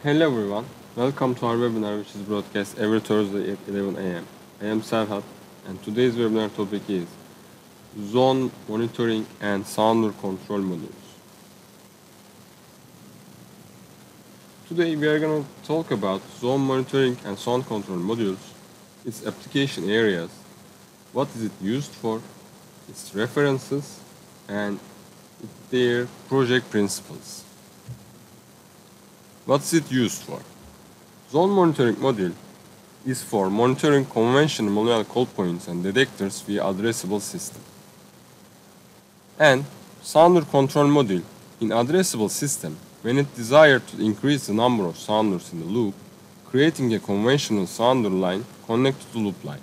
Hello everyone, welcome to our webinar which is broadcast every Thursday at 11 a.m. I am Serhat and today's webinar topic is Zone Monitoring and Sounder Control Modules. Today we are going to talk about Zone Monitoring and Sound Control Modules, its application areas, what is it used for, its references, and their project principles. What is it used for? Zone Monitoring Module is for monitoring conventional manual call points and detectors via addressable system. And sounder control module in addressable system when it desired to increase the number of sounders in the loop, creating a conventional sounder line connected to the loop line.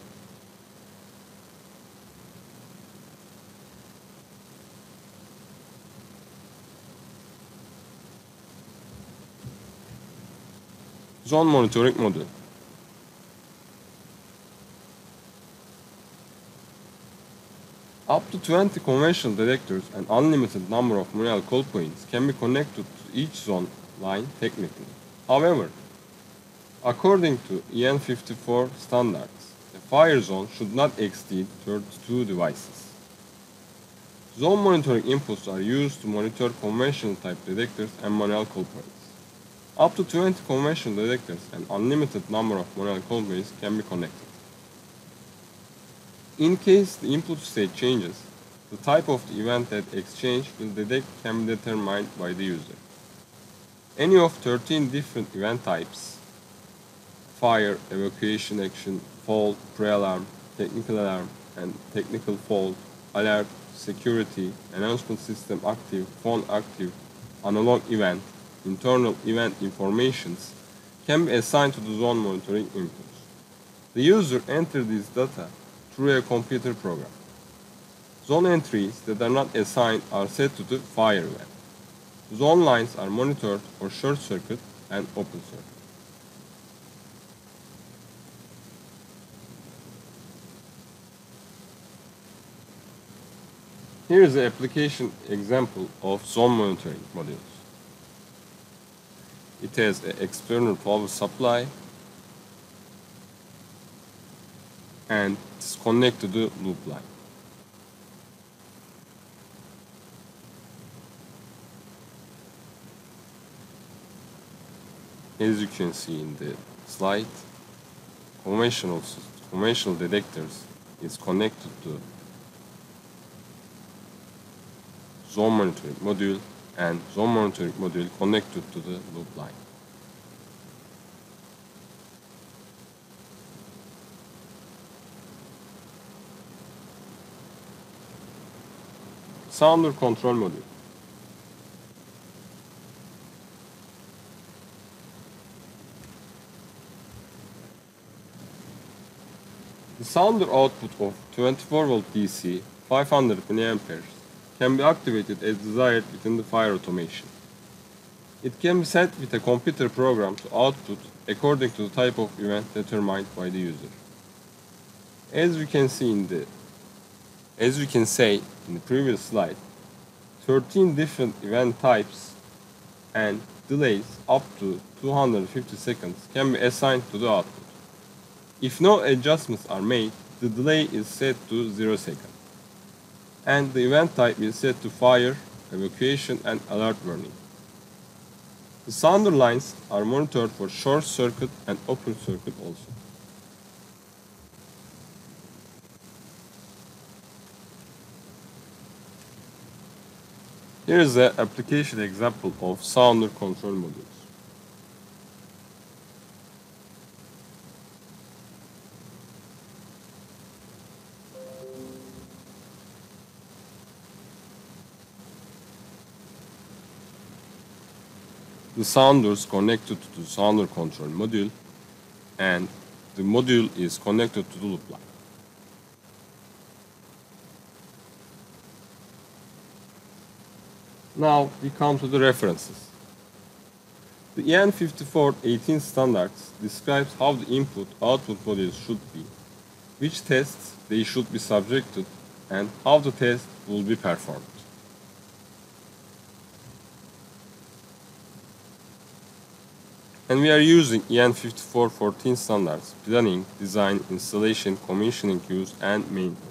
Zone monitoring module. Up to 20 conventional detectors and unlimited number of manual call points can be connected to each zone line technically. However, according to En54 standards, a fire zone should not exceed 32 devices. Zone monitoring inputs are used to monitor conventional type detectors and manual call points. Up to 20 conventional detectors and unlimited number of manual call points can be connected. In case the input state changes, the type of the event that exchange will detect can be determined by the user. Any of 13 different event types, fire, evacuation action, fault, pre-alarm, technical alarm, and technical fault, alert, security, announcement system active, phone active, analog event, internal event informations, can be assigned to the zone monitoring inputs. The user enters these data through a computer program. Zone entries that are not assigned are set to the fire event. Zone lines are monitored for short circuit and open circuit. Here is the application example of zone monitoring modules. It has an external power supply and it's connected to the loop line. As you can see in the slide, conventional detectors is connected to zone monitoring module and zone monitoring module connected to the loop line. Sounder control module. The sounder output of 24-volt DC 500 mA can be activated as desired within the fire automation. It can be set with a computer program to output according to the type of event determined by the user. As we can say in the previous slide, 13 different event types and delays up to 250 seconds can be assigned to the output. If no adjustments are made, the delay is set to 0 seconds. And the event type is set to fire, evacuation, and alert warning. The sounder lines are monitored for short circuit and open circuit also. Here is the application example of sounder control modules. The sounders connected to the sounder control module and the module is connected to the loop line. Now we come to the references. The En5414 Standards describes how the input-output modules should be, which tests they should be subjected, and how the test will be performed. And we are using En5414 standards: planning, design, installation, commissioning, use, and maintenance.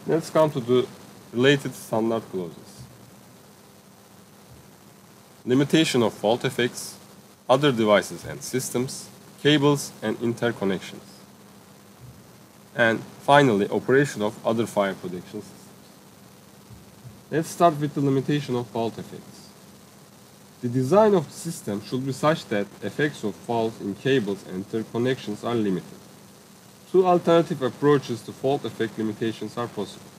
Let's come to the related standard clauses. Limitation of fault effects, other devices and systems, cables and interconnections. And finally, operation of other fire protection systems. Let's start with the limitation of fault effects. The design of the system should be such that effects of faults in cables and interconnections are limited. Two alternative approaches to fault effect limitations are possible.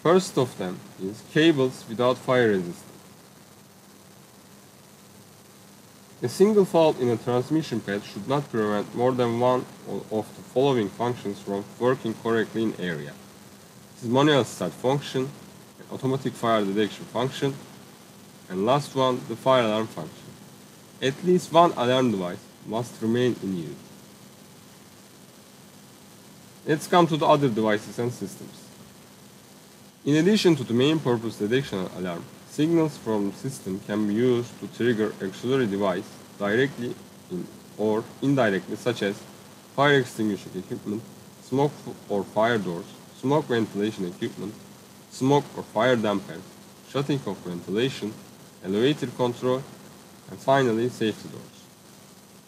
First of them is cables without fire resistance. A single fault in a transmission path should not prevent more than one of the following functions from working correctly in area. It is manual start function, an automatic fire detection function, and last one, the fire alarm function. At least one alarm device must remain in use. Let's come to the other devices and systems. In addition to the main purpose detection and alarm, signals from the system can be used to trigger auxiliary device directly or indirectly, such as fire extinguishing equipment, smoke or fire doors, smoke ventilation equipment, smoke or fire dampers, shutting off ventilation, elevator control, and finally safety doors.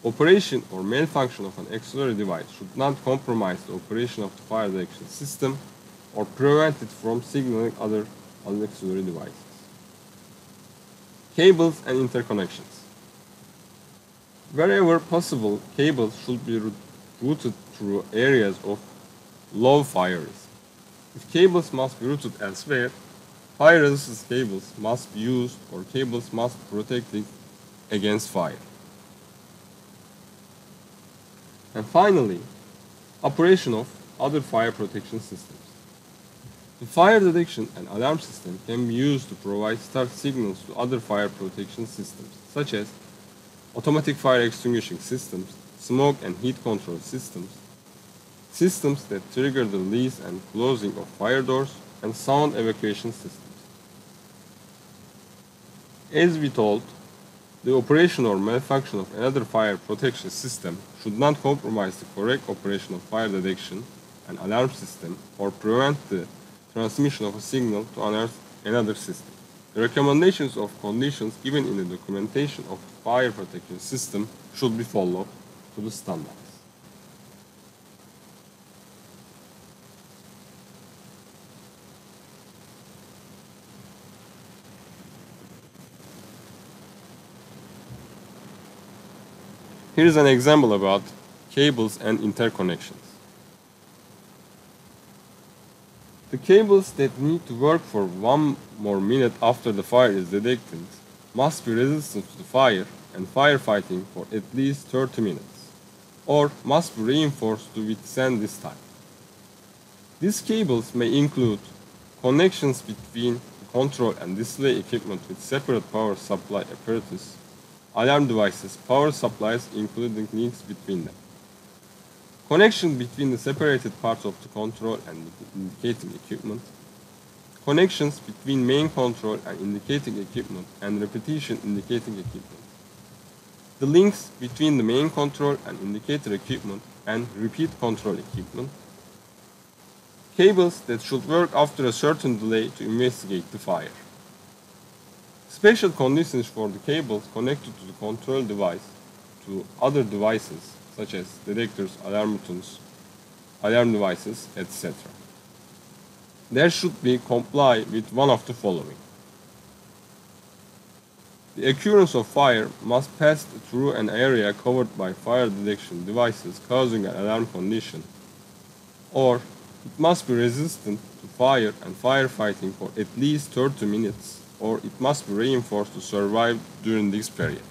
Operation or malfunction of an auxiliary device should not compromise the operation of the fire detection system or prevent it from signaling other auxiliary devices. Cables and interconnections. Wherever possible, cables should be routed through areas of low fire risk. If cables must be routed elsewhere, fire resistance cables must be used or cables must be protected against fire. And finally, operation of other fire protection systems. The fire detection and alarm system can be used to provide start signals to other fire protection systems, such as automatic fire extinguishing systems, smoke and heat control systems, systems that trigger the release and closing of fire doors, and sound evacuation systems. As we told, the operation or malfunction of another fire protection system should not compromise the correct operation of fire detection and alarm system or prevent the transmission of a signal to another system. The recommendations of conditions given in the documentation of the fire protection system should be followed to the standards. Here is an example about cables and interconnections. The cables that need to work for one more minute after the fire is detected must be resistant to the fire and firefighting for at least 30 minutes, or must be reinforced to withstand this time. These cables may include connections between the control and display equipment with separate power supply apparatus, alarm devices, power supplies including links between them. Connection between the separated parts of the control and indicating equipment. Connections between main control and indicating equipment and repetition indicating equipment. The links between the main control and indicator equipment and repeat control equipment. Cables that should work after a certain delay to investigate the fire. Special conditions for the cables connected to the control device to other devices such as detectors, alarm buttons, alarm devices, etc. There should be comply with one of the following. The occurrence of fire must pass through an area covered by fire detection devices causing an alarm condition, or it must be resistant to fire and firefighting for at least 30 minutes, or it must be reinforced to survive during this period.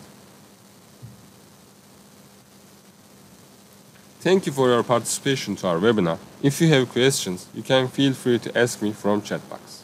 Thank you for your participation to our webinar. If you have questions, you can feel free to ask me from chat box.